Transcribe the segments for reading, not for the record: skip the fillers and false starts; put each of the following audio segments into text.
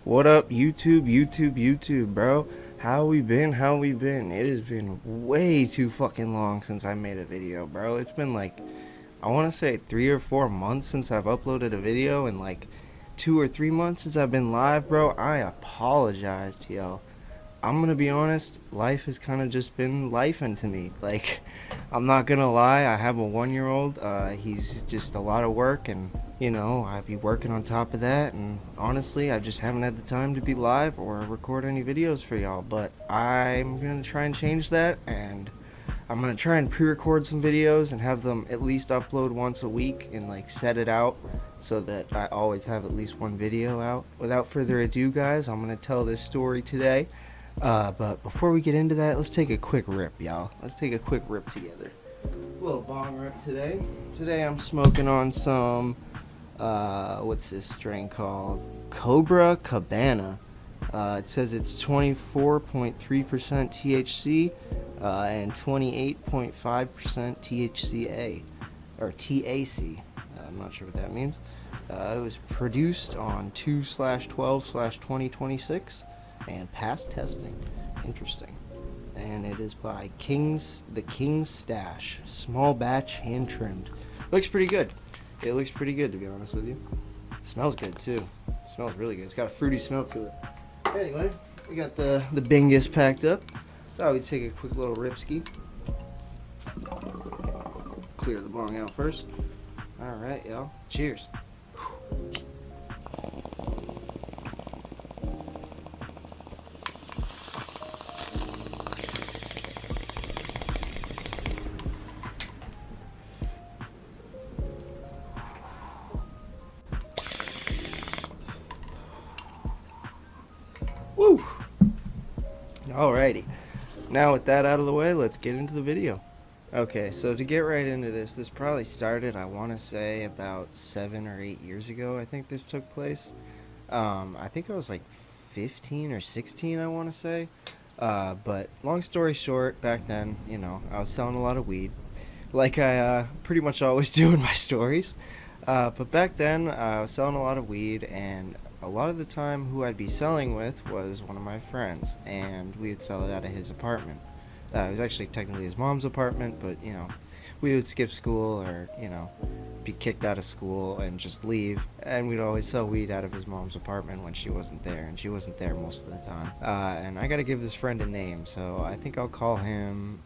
What up, YouTube, bro? How we been? It has been way too fucking long since I made a video, bro. It's been like, I want to say 3 or 4 months since I've uploaded a video, and like 2 or 3 months since I've been live, bro. I apologize to y'all. I'm gonna be honest, life has kind of just been lifing to me. Like, I'm not gonna lie, I have a 1 year old. He's just a lot of work, and I be working on top of that. And honestly, I just haven't had the time to be live or record any videos for y'all. But I'm gonna try and change that, and I'm gonna try and pre-record some videos and have them at least upload once a week and like set it out so that I always have at least one video out. Without further ado, guys, I'm gonna tell this story today. But before we get into that, let's take a quick rip, y'all. Let's take a quick rip together. A little bong rip today. Today I'm smoking on some, what's this strain called? Cobra Cabana. It says it's 24.3% THC and 28.5% THCA, or TAC. I'm not sure what that means. It was produced on 2/12/2026 and past testing. Interesting. And it is by the King's Stash. Small batch, hand trimmed. Looks pretty good. It looks pretty good, to be honest with you. Smells good too. Smells really good. It's got a fruity smell to it. Anyway, we got the bingus packed up. Thought we'd take a quick little ripski. Clear the bong out first. Alright, y'all. Cheers. Woo! Alrighty. Now with that out of the way, let's get into the video. Okay, so to get right into this probably started, I want to say, about 7 or 8 years ago. I think this took place. I think I was like 15 or 16, I want to say. But long story short, back then, I was selling a lot of weed, like I pretty much always do in my stories. But back then, I was selling a lot of weed, and a lot of the time who I'd be selling with was one of my friends, and we would sell it out of his apartment. It was actually technically his mom's apartment, but, we would skip school or, be kicked out of school and just leave, and we'd always sell weed out of his mom's apartment when she wasn't there, and she wasn't there most of the time. And I gotta give this friend a name, so I think we'll call him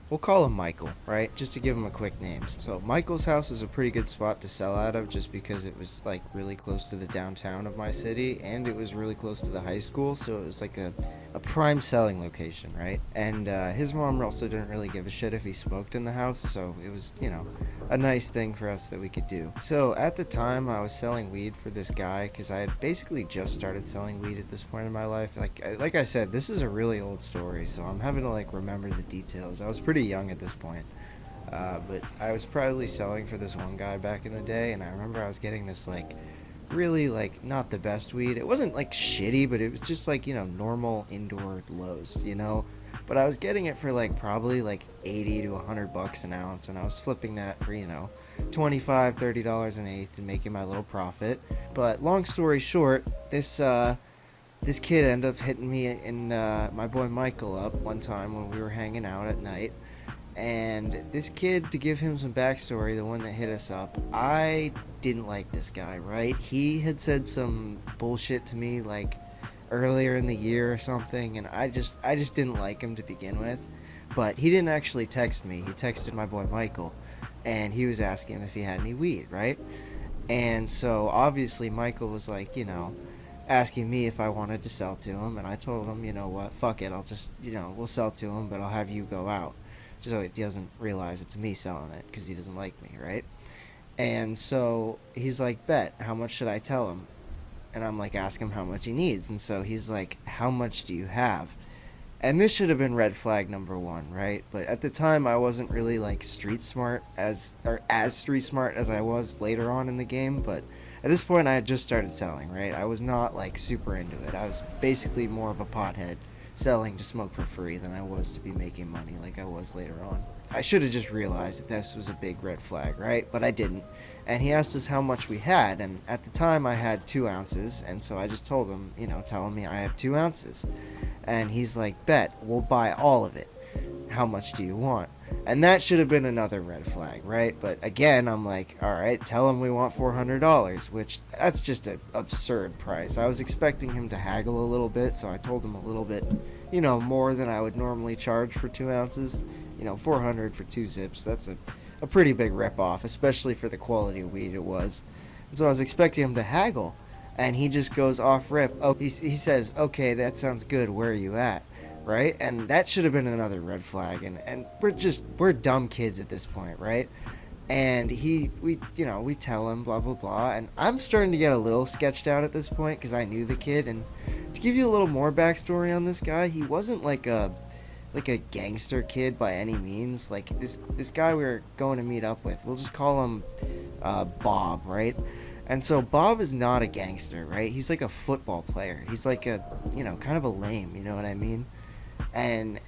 Michael, right? Just to give him a quick name. So Michael's house is a pretty good spot to sell out of, just because it was like really close to the downtown of my city, and it was really close to the high school, so it was like a prime selling location, right? And his mom also didn't really give a shit if he smoked in the house, so it was, a nice thing for us that we could do. So at the time, I was selling weed for this guy because I had basically just started selling weed at this point in my life. Like I said, this is a really old story, so I'm having to like remember the details. I was pretty young at this point, but I was probably selling for this one guy back in the day, and I remember I was getting this like really like not the best weed. It wasn't like shitty, but it was just like normal indoor lows, But I was getting it for like probably like 80 to 100 bucks an ounce, and I was flipping that for $25, $30 an eighth and making my little profit. But long story short, this kid ended up hitting me and my boy Michael up one time when we were hanging out at night. And this kid, to give him some backstory, the one that hit us up, I didn't like this guy, right? He had said some bullshit to me like earlier in the year or something, and I just didn't like him to begin with. But he didn't actually text me. He texted my boy Michael, and he was asking him if he had any weed, right? And so obviously Michael was like, asking me if I wanted to sell to him, and I told him, you know what, fuck it, I'll just, we'll sell to him, but I'll have you go out, just so he doesn't realize it's me selling it, because he doesn't like me, right? And so he's like, bet, how much should I tell him? And I'm like, ask him how much he needs. And so he's like, how much do you have? And this should have been red flag number one, right? But at the time, I wasn't really like street smart as street smart as I was later on in the game. But at this point, I had just started selling, right? I was not like super into it. I was basically more of a pothead selling to smoke for free than I was to be making money like I was later on. I should have just realized that this was a big red flag, right? But I didn't. And he asked us how much we had, and at the time I had 2 ounces, and so I just told him, telling me I have 2 ounces. And he's like, bet, we'll buy all of it. How much do you want? And that should have been another red flag, right? But again, I'm like, all right, tell him we want $400, which that's just an absurd price. I was expecting him to haggle a little bit, so I told him a little bit, more than I would normally charge for 2 ounces. 400 for 2 zips. That's a pretty big rip-off, especially for the quality of weed it was. And so I was expecting him to haggle, and he just goes off rip. Oh, he says, okay, that sounds good. Where are you at? Right? And that should have been another red flag. And we're dumb kids at this point, right? And we tell him blah blah blah, and I'm starting to get a little sketched out at this point because I knew the kid. And to give you a little more backstory on this guy, he wasn't like a gangster kid by any means. Like this guy we were going to meet up with, we'll just call him Bob, right? And so Bob is not a gangster, right? He's like a football player. He's like a kind of a lame, you know what I mean? And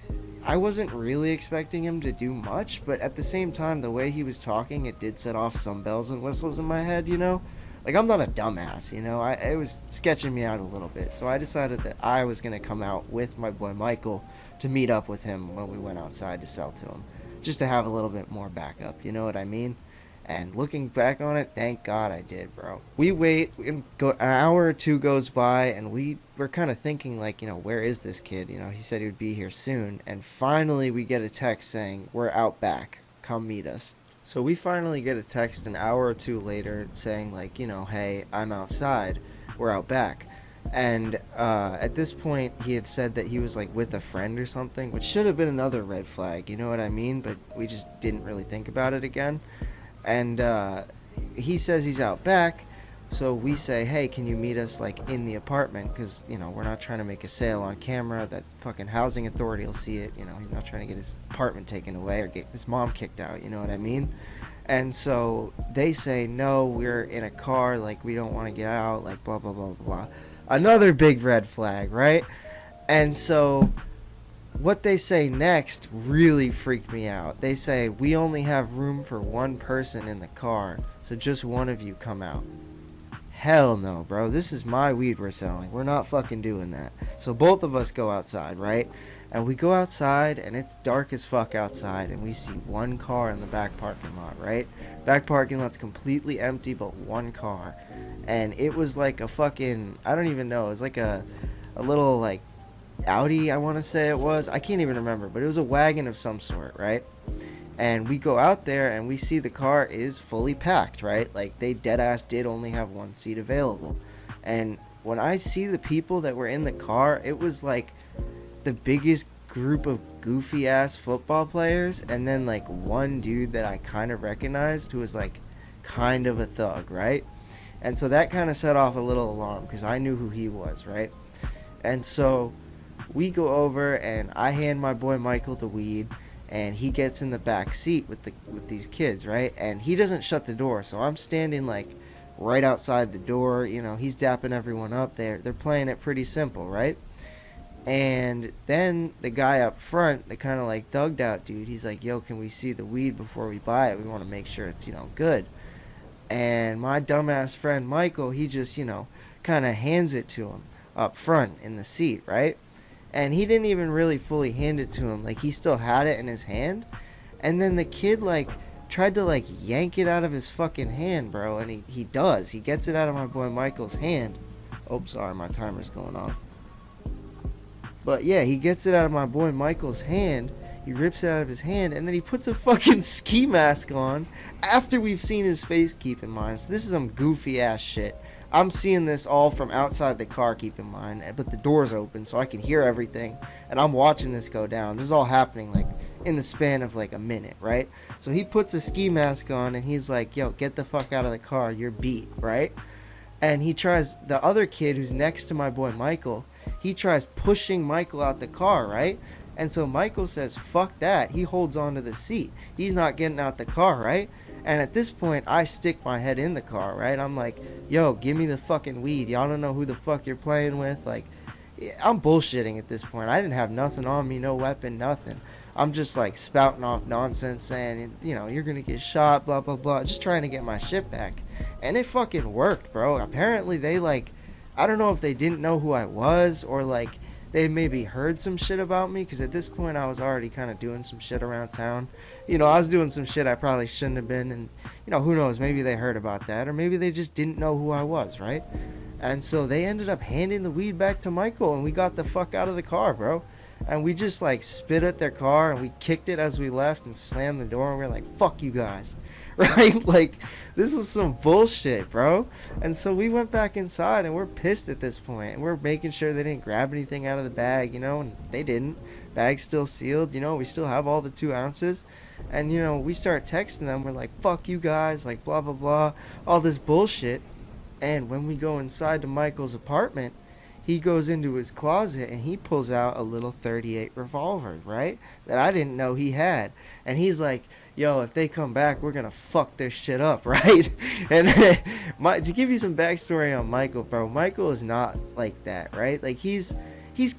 I wasn't really expecting him to do much, but at the same time, the way he was talking, it did set off some bells and whistles in my head, Like, I'm not a dumbass, it was sketching me out a little bit. So I decided that I was going to come out with my boy Michael to meet up with him when we went outside to sell to him. Just to have a little bit more backup, you know what I mean? And looking back on it, thank God I did, bro. We wait, an hour or 2 goes by, and we're kind of thinking, like, where is this kid? He said he would be here soon. And finally, we get a text saying, we're out back. Come meet us. So we finally get a text an hour or 2 later saying, like, hey, I'm outside. We're out back. And at this point, he had said that he was, like, with a friend or something, which should have been another red flag, you know what I mean? But we just didn't really think about it again. And he says he's out back, so we say, hey, can you meet us, like, in the apartment? Because, we're not trying to make a sale on camera. That fucking housing authority will see it. He's not trying to get his apartment taken away or get his mom kicked out, you know what I mean? And so they say, no, we're in a car, like, we don't want to get out, like, blah, blah, blah, blah. Another big red flag, right? And so what they say next really freaked me out. They say, we only have room for 1 person in the car, so just one of you come out. Hell no, bro. This is my weed we're selling. We're not fucking doing that. So both of us go outside, right? And we go outside, and it's dark as fuck outside, and we see 1 car in the back parking lot, right? Back parking lot's completely empty, but 1 car. And it was like a fucking, I don't even know, it was like a little, like, Audi, I want to say it was. I can't even remember, but it was a wagon of some sort, right? And we go out there and we see the car is fully packed, right? Like, they deadass did only have 1 seat available. And when I see the people that were in the car, it was like the biggest group of goofy ass football players, and then like 1 dude that I kind of recognized who was like kind of a thug, right? And so that kind of set off a little alarm because I knew who he was, right? And so we go over and I hand my boy Michael the weed, and he gets in the back seat with these kids, right? And he doesn't shut the door, so I'm standing like right outside the door. He's dapping everyone up there. They're playing it pretty simple, right? And then the guy up front, the kind of like thugged out dude, he's like, yo, can we see the weed before we buy it? We want to make sure it's good. And my dumbass friend Michael, he just kind of hands it to him up front in the seat, right? And he didn't even really fully hand it to him. Like, he still had it in his hand. And then the kid, like, tried to, like, yank it out of his fucking hand, bro. And he does. He gets it out of my boy Michael's hand. Oh, sorry, my timer's going off. But, yeah, he gets it out of my boy Michael's hand. He rips it out of his hand. And then he puts a fucking ski mask on after we've seen his face, keep in mind. So this is some goofy-ass shit. I'm seeing this all from outside the car, keep in mind, but the door's open so I can hear everything, and I'm watching this go down. This is all happening like in the span of like a minute, right? So he puts a ski mask on and he's like, yo, get the fuck out of the car, you're beat, right? And he tries, the other kid who's next to my boy Michael, he tries pushing Michael out the car, right? And so Michael says, fuck that. He holds onto the seat. He's not getting out the car, right? And at this point, I stick my head in the car, right? I'm like, yo, give me the fucking weed. Y'all don't know who the fuck you're playing with. Like, I'm bullshitting at this point. I didn't have nothing on me, no weapon, nothing. I'm just like spouting off nonsense saying, you know, you're gonna get shot, blah blah blah, just trying to get my shit back. And it fucking worked, bro. Apparently they like, I don't know if they didn't know who I was or like they maybe heard some shit about me, because at this point I was already kind of doing some shit around town. You know, I was doing some shit I probably shouldn't have been, and you know, who knows, maybe they heard about that, or maybe they just didn't know who I was, right? And so they ended up handing the weed back to Michael, and we got the fuck out of the car, bro. And we just like spit at their car, and we kicked it as we left and slammed the door, and we are like, fuck you guys. Right? Like, this was some bullshit, bro. And so we went back inside, and we're pissed at this point, and we're making sure they didn't grab anything out of the bag, you know, and they didn't. Bag's still sealed, you know, we still have all the 2 ounces. And, you know, we start texting them, we're like, fuck you guys, like, blah, blah, blah, all this bullshit. And when we go inside to Michael's apartment, he goes into his closet and he pulls out a little 38 revolver, right? That I didn't know he had. And he's like, yo, if they come back, we're going to fuck this shit up, right? And to give you some backstory on Michael, bro, Michael is not like that, right? Like, he's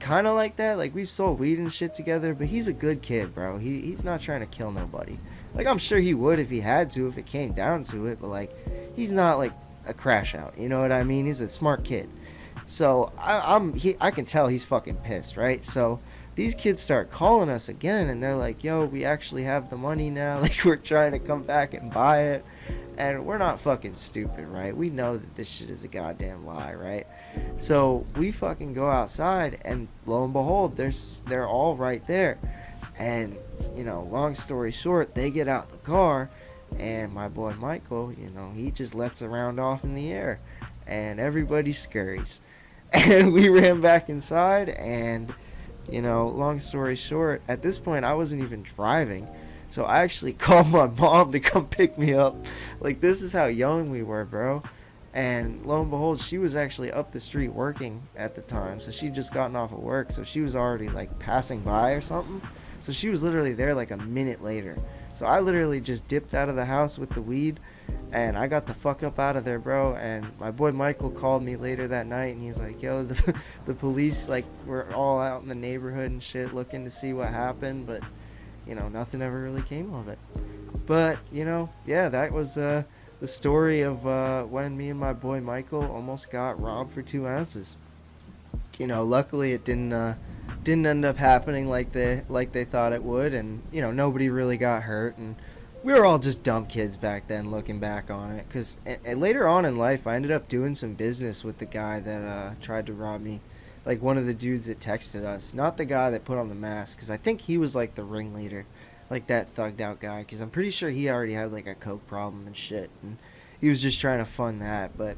kind of like that. Like, we've sold weed and shit together, but he's a good kid, bro. He's not trying to kill nobody. Like, I'm sure he would if he had to, if it came down to it, but, like, he's not, like, a crash out, you know what I mean? He's a smart kid. So I can tell he's fucking pissed, right? So these kids start calling us again, and they're like, yo, we actually have the money now, like, we're trying to come back and buy it. And we're not fucking stupid, right? We know that this shit is a goddamn lie, right? So we fucking go outside, and lo and behold, they're all right there. And, you know, long story short, they get out the car, and my boy Michael, you know, he just lets a round off in the air, and everybody scurries. And we ran back inside, and, you know, long story short, at this point I wasn't even driving, so I actually called my mom to come pick me up. Like, this is how young we were, bro. And lo and behold, she was actually up the street working at the time, so she'd just gotten off of work, so she was already like passing by or something. So she was literally there like a minute later. So I literally just dipped out of the house with the weed, and I got the fuck up out of there, bro. And my boy Michael called me later that night, and he's like, yo, the police, like, were all out in the neighborhood and shit looking to see what happened, but, you know, nothing ever really came of it. But, you know, yeah, that was the story of when me and my boy Michael almost got robbed for 2 ounces. You know, luckily it didn't end up happening like they thought it would, and, you know, nobody really got hurt, and we were all just dumb kids back then, looking back on it, because later on in life I ended up doing some business with the guy that tried to rob me, like one of the dudes that texted us, not the guy that put on the mask, because I think he was like the ringleader, like that thugged out guy, because I'm pretty sure he already had like a coke problem and shit, and he was just trying to fund that. But,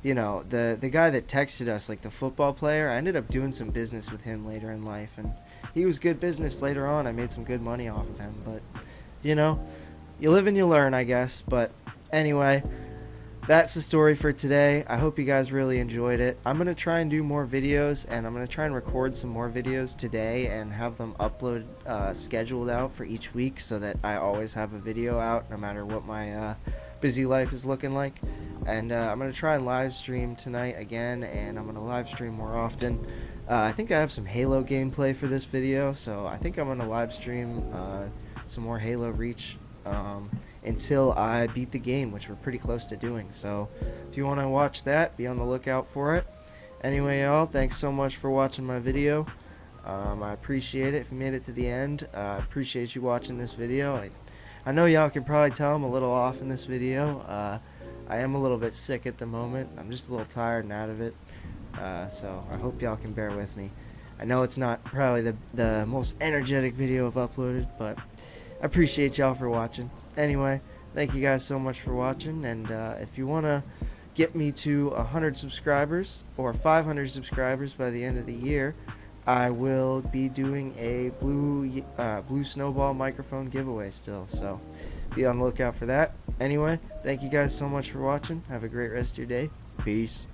you know, the guy that texted us, like the football player, I ended up doing some business with him later in life, and he was good business later on. I made some good money off of him, but, you know, you live and you learn, I guess. But anyway, that's the story for today. I hope you guys really enjoyed it. I'm going to try and do more videos, and I'm going to try and record some more videos today and have them upload scheduled out for each week, so that I always have a video out no matter what my busy life is looking like. And I'm going to try and live stream tonight again, and I'm going to live stream more often. I think I have some Halo gameplay for this video, so I think I'm going to live stream some more Halo Reach until I beat the game, which we're pretty close to doing. So if you want to watch that, be on the lookout for it. Anyway, y'all, thanks so much for watching my video. I appreciate it. If you made it to the end, I appreciate you watching this video. I know y'all can probably tell I'm a little off in this video. I am a little bit sick at the moment. I'm just a little tired and out of it. So I hope y'all can bear with me. I know it's not probably the most energetic video I've uploaded, but I appreciate y'all for watching. Anyway, thank you guys so much for watching, and if you want to get me to 100 subscribers or 500 subscribers by the end of the year, I will be doing a blue snowball microphone giveaway still, so be on the lookout for that. Anyway, thank you guys so much for watching. Have a great rest of your day. Peace.